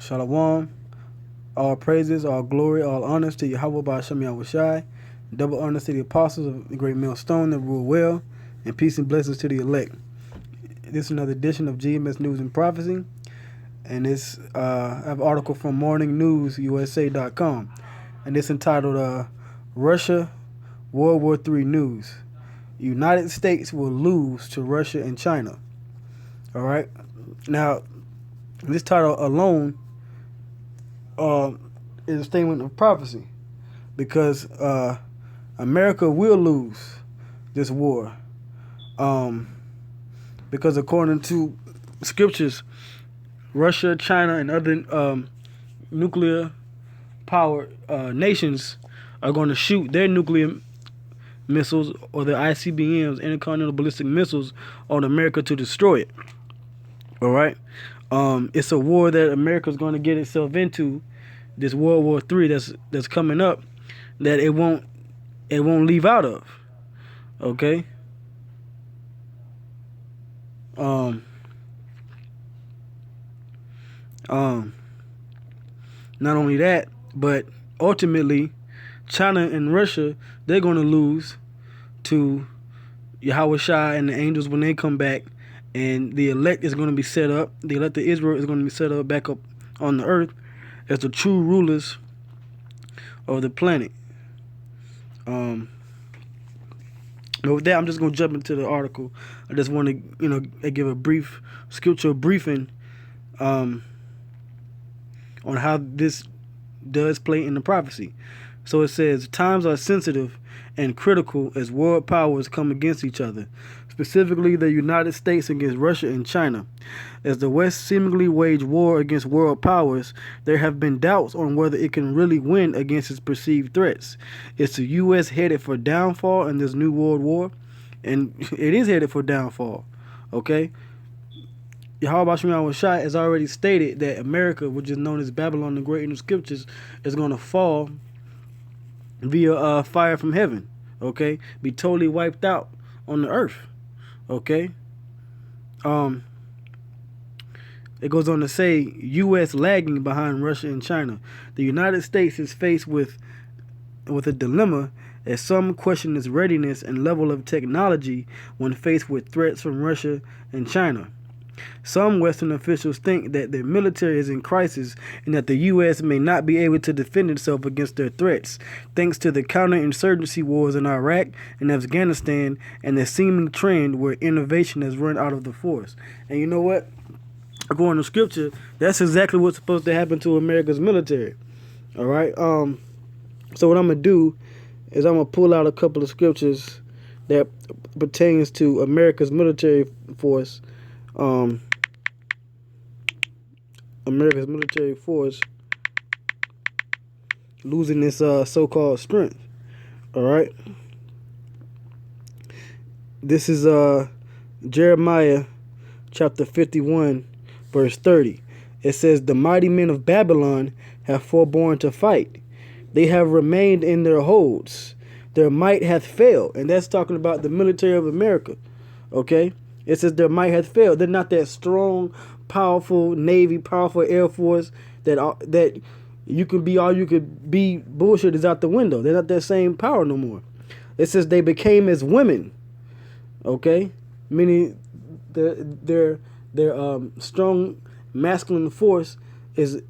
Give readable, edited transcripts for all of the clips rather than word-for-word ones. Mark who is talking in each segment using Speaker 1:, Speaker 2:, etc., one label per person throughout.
Speaker 1: Shalom. All praises, all glory, all honors to Yahweh Ba'Shem Yahushai. Double honors to the apostles of the great millstone that rule well, and peace and blessings to the elect. This is another edition of GMS News and Prophecy, and this I have an article from morningnewsusa.com, and it's entitled Russia World War III News. United States will lose to Russia and China. All right. Now, this title alone is a statement of prophecy, because America will lose this war, because according to scriptures, Russia, China, and other nuclear powered nations are going to shoot their nuclear missiles, or their ICBMs, intercontinental ballistic missiles, on America to destroy it. All right. It's a war that America's going to get itself into, this World War III that's coming up, that it won't leave out of. Okay. Not only that, but ultimately, China and Russia, they're going to lose to Yahweh Shai and the angels when they come back, and the elect is going to be set up. The elect of Israel is going to be set up back up on the earth as the true rulers of the planet. But with that, I'm just going to jump into the article. I just want to, give a brief scriptural briefing on how this does play in the prophecy. So it says, times are sensitive and critical as world powers come against each other, specifically the United States against Russia and China. As the West seemingly wage war against world powers, there have been doubts on whether it can really win against its perceived threats. Is the U.S. headed for downfall in this new world war? And it is headed for downfall. Okay? Yahweh Ba'Shem Shai has already stated that America, which is known as Babylon the Great in the scriptures, is going to fall via fire from heaven. Okay? Be totally wiped out on the earth. Okay? It goes on to say, U.S. lagging behind Russia and China. The United States is faced with a dilemma, as some question its readiness and level of technology when faced with threats from Russia and China. Some Western officials think that their military is in crisis and that the U.S. may not be able to defend itself against their threats, thanks to the counterinsurgency wars in Iraq and Afghanistan and the seeming trend where innovation has run out of the force. And you know what? According to scripture, that's exactly what's supposed to happen to America's military. All right. So what I'm going to do is I'm going to pull out a couple of scriptures that pertains to America's military force. America's military force losing this so-called strength. All right. This is Jeremiah chapter 51, verse 30. It says, the mighty men of Babylon have forborne to fight. They have remained in their holds. Their might hath failed. And that's talking about the military of America. Okay? It says their might hath failed. They're not that strong, powerful Navy, powerful Air Force that you can be all you could be. Bullshit is out the window. They're not that same power no more. It says they became as women. Okay? Meaning their strong masculine force is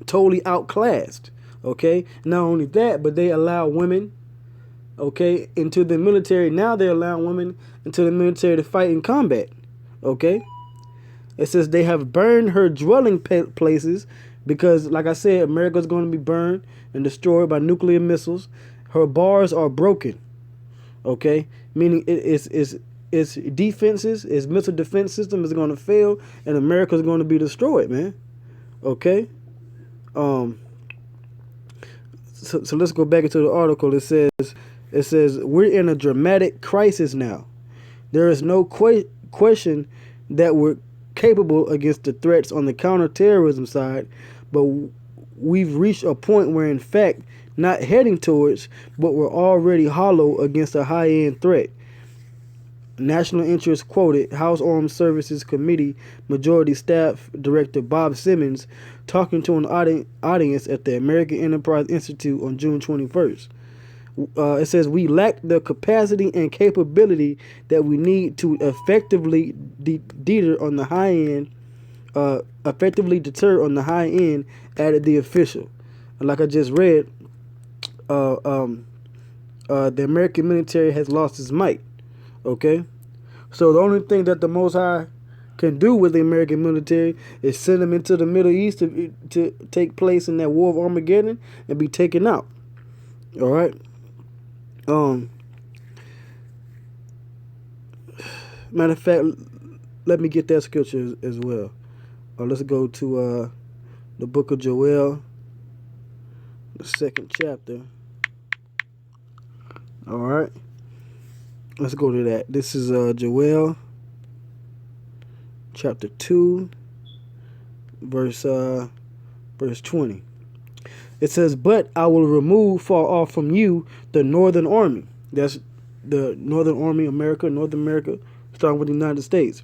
Speaker 1: totally outclassed. Okay, not only that, but they allow women, okay, into the military. Now they're allowing women into the military to fight in combat. Okay, it says they have burned her dwelling places because, like I said, America's going to be burned and destroyed by nuclear missiles. Her bars are broken. Okay, meaning its defenses, its missile defense system is going to fail, and America's going to be destroyed, man. Okay. So let's go back into the article. It says we're in a dramatic crisis now. There is no question that we're capable against the threats on the counterterrorism side, but we've reached a point where, in fact, not heading towards, but we're already hollow against a high-end threat. National Interest quoted House Armed Services Committee Majority Staff Director Bob Simmons talking to an audience at the American Enterprise Institute on June 21st. It says, we lack the capacity and capability that we need to effectively deter on the high end, added the official. And like I just read, the American military has lost its might. Okay? So the only thing that the Most High can do with the American military is send them into the Middle East to take place in that war of Armageddon and be taken out. All right? Matter of fact, let me get that scripture as well. Let's go to the book of Joel, the 2nd chapter. All right. Let's go to that. This is Joel chapter 2, verse 20. It says, but I will remove far off from you the northern army. That's the northern army, North America, starting with the United States.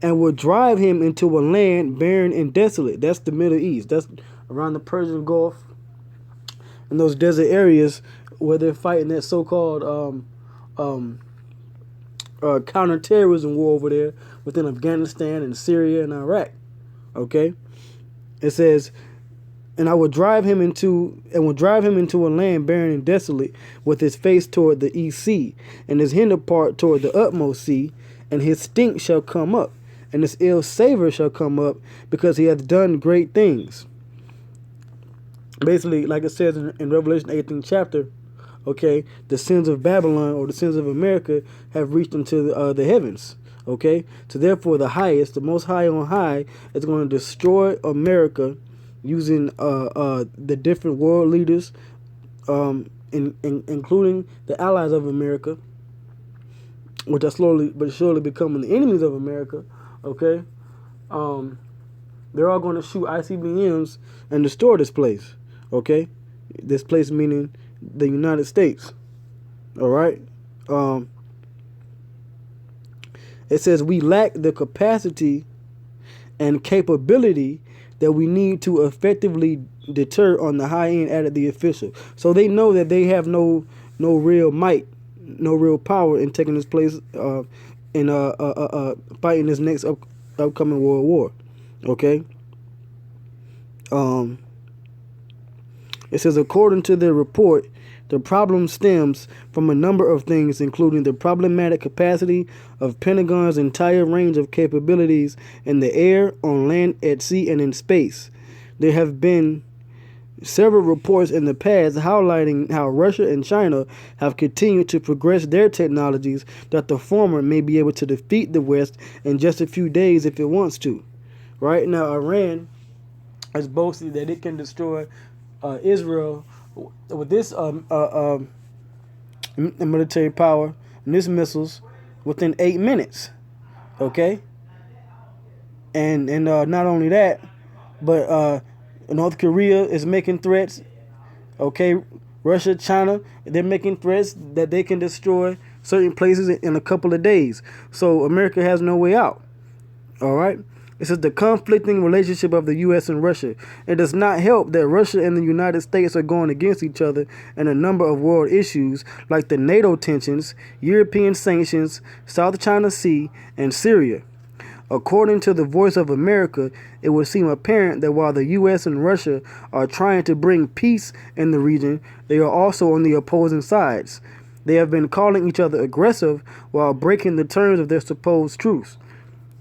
Speaker 1: And will drive him into a land barren and desolate. That's the Middle East. That's around the Persian Gulf. And those desert areas where they're fighting that so-called counterterrorism war over there within Afghanistan and Syria and Iraq. Okay? It says, and I will drive him into a land barren and desolate, with his face toward the east sea, and his hinder part toward the utmost sea, and his stink shall come up, and his ill savor shall come up, because he hath done great things. Basically, like it says in Revelation 18th chapter, okay, the sins of Babylon, or the sins of America, have reached into the heavens. Okay, so therefore the highest, the Most High on high, is going to destroy America using the different world leaders, including the allies of America, which are slowly but surely becoming the enemies of America. Okay, they're all going to shoot ICBMs and destroy this place. Okay, this place meaning the United States. All right. It says we lack the capacity and capability that we need to effectively deter on the high end, added the official. So they know that they have no real might, no real power in taking this place in fighting this next upcoming world war. Okay. It says, according to their report, the problem stems from a number of things, including the problematic capacity of Pentagon's entire range of capabilities in the air, on land, at sea, and in space. There have been several reports in the past highlighting how Russia and China have continued to progress their technologies, that the former may be able to defeat the West in just a few days if it wants to. Right now, Iran has boasted that it can destroy Israel with this military power and these missiles within 8 minutes. Okay, and not only that, but North Korea is making threats. Okay, Russia, China, they're making threats that they can destroy certain places in a couple of days. So America has no way out. All right. It says the conflicting relationship of the U.S. and Russia. It does not help that Russia and the United States are going against each other in a number of world issues, like the NATO tensions, European sanctions, South China Sea, and Syria. According to the Voice of America, it would seem apparent that while the U.S. and Russia are trying to bring peace in the region, they are also on the opposing sides. They have been calling each other aggressive while breaking the terms of their supposed truce,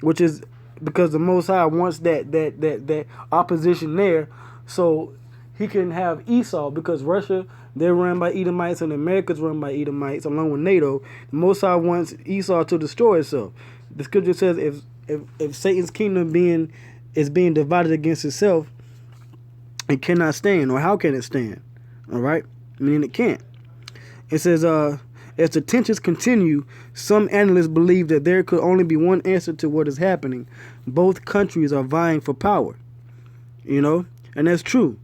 Speaker 1: which is because the Most High wants that opposition there, so he can have Esau, because Russia, they're run by Edomites and America's run by Edomites along with NATO. The Most High wants Esau to destroy itself. The scripture says if Satan's kingdom is being divided against itself, it cannot stand, or how can it stand? All right, meaning it can't. It says as the tensions continue, some analysts believe that there could only be one answer to what is happening. Both countries are vying for power, and that's true.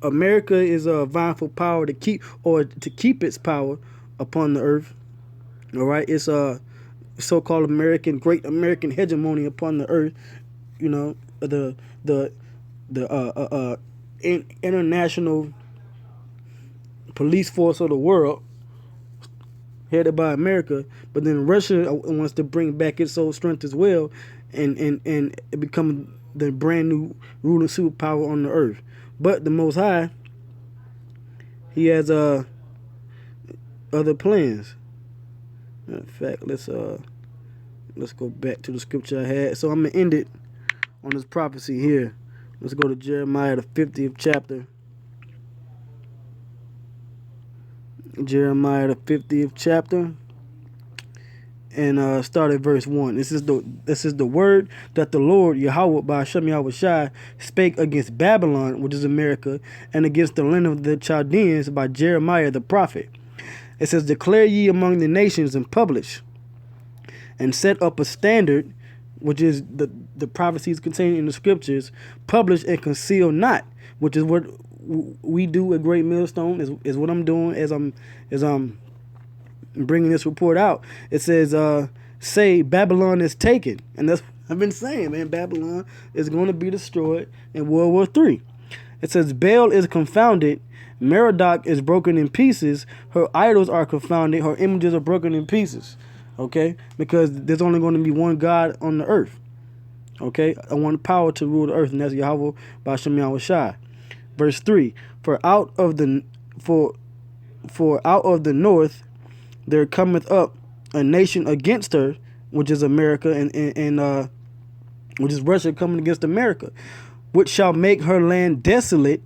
Speaker 1: America is vying for power to keep its power upon the earth. All right, it's so-called great American hegemony upon the earth. You know, the international police force of the world, headed by America. But then Russia wants to bring back its old strength as well, and become the brand new ruling superpower on the earth. But the Most High, he has other plans. Matter of fact, let's go back to the scripture I had. So I'm gonna end it on this prophecy here. Let's go to Jeremiah, the 50th chapter. Jeremiah, the 50th chapter, and start at verse 1. This is the word that the Lord Yahweh by Hashem Yahweh Shai spake against Babylon, which is America, and against the land of the Chaldeans by Jeremiah the prophet. It says, declare ye among the nations and publish, and set up a standard, which is the prophecies contained in the scriptures. Publish and conceal not, which is what we do at Great Millstone, is what I'm doing as I'm bringing this report out. It says, say Babylon is taken. And that's what I've been saying, man. Babylon is going to be destroyed in World War III. It says, Baal is confounded. Merodach is broken in pieces. Her idols are confounded. Her images are broken in pieces. Okay? Because there's only going to be one God on the earth. Okay? And one power to rule the earth, and that's Yahweh B'Shem Yahweh Shai. Verse 3. For out of the north there cometh up a nation against her, which is America, and which is Russia coming against America, which shall make her land desolate,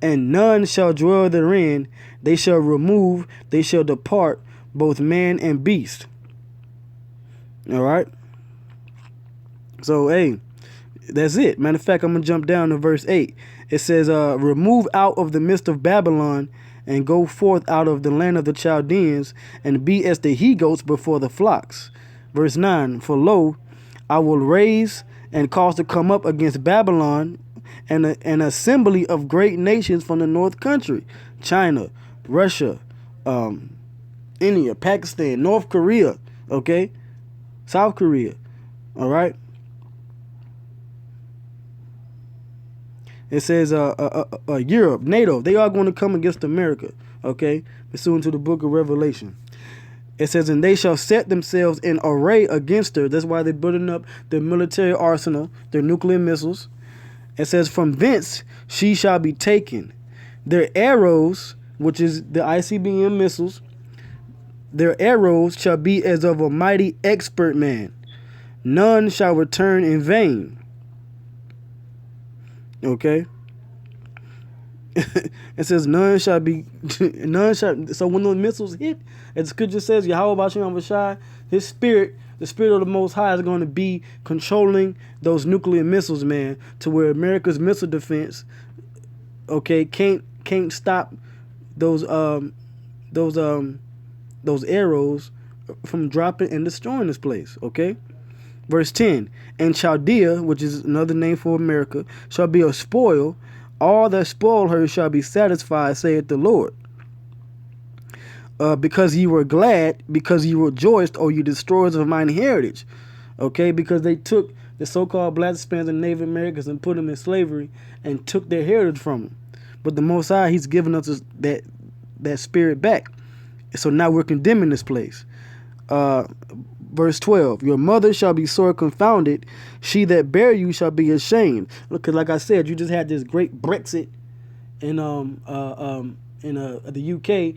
Speaker 1: and none shall dwell therein. They shall remove, they shall depart, both man and beast. All right. So, hey, that's it. Matter of fact, I'm going to jump down to verse 8. It says, remove out of the midst of Babylon, and go forth out of the land of the Chaldeans, and be as the he-goats before the flocks. Verse 9, for lo, I will raise and cause to come up against Babylon an assembly of great nations from the north country, China, Russia, India, Pakistan, North Korea, okay, South Korea, all right. It says Europe, NATO, they are going to come against America, okay, pursuant to the book of Revelation. It says, and they shall set themselves in array against her. That's why they're building up their military arsenal, their nuclear missiles. It says, from thence she shall be taken. Their arrows, which is the ICBM missiles, their arrows shall be as of a mighty expert man. None shall return in vain. Okay. It says none shall. So when those missiles hit, as the scripture says, Yahweh B'Shem Yahweh Shai, his spirit, the spirit of the Most High, is going to be controlling those nuclear missiles, man, to where America's missile defense, okay, can't stop those arrows from dropping and destroying this place. Okay. Verse 10, and Chaldea, which is another name for America, shall be a spoil. All that spoil her shall be satisfied, saith the Lord. Because ye were glad, because ye rejoiced, O you destroyers of mine heritage. Okay, because they took the so-called Black Hispanics and Native Americans and put them in slavery and took their heritage from them. But the Most High, he's given us that spirit back. So now we're condemning this place. Verse 12, your mother shall be sore confounded. She that bare you shall be ashamed. Look, 'cause like I said, you just had this great Brexit in the UK.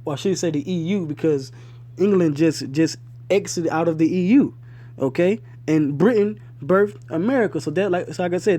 Speaker 1: Well, I shouldn't say the EU, because England just exited out of the EU. Okay, and Britain birthed America. So that, like I said,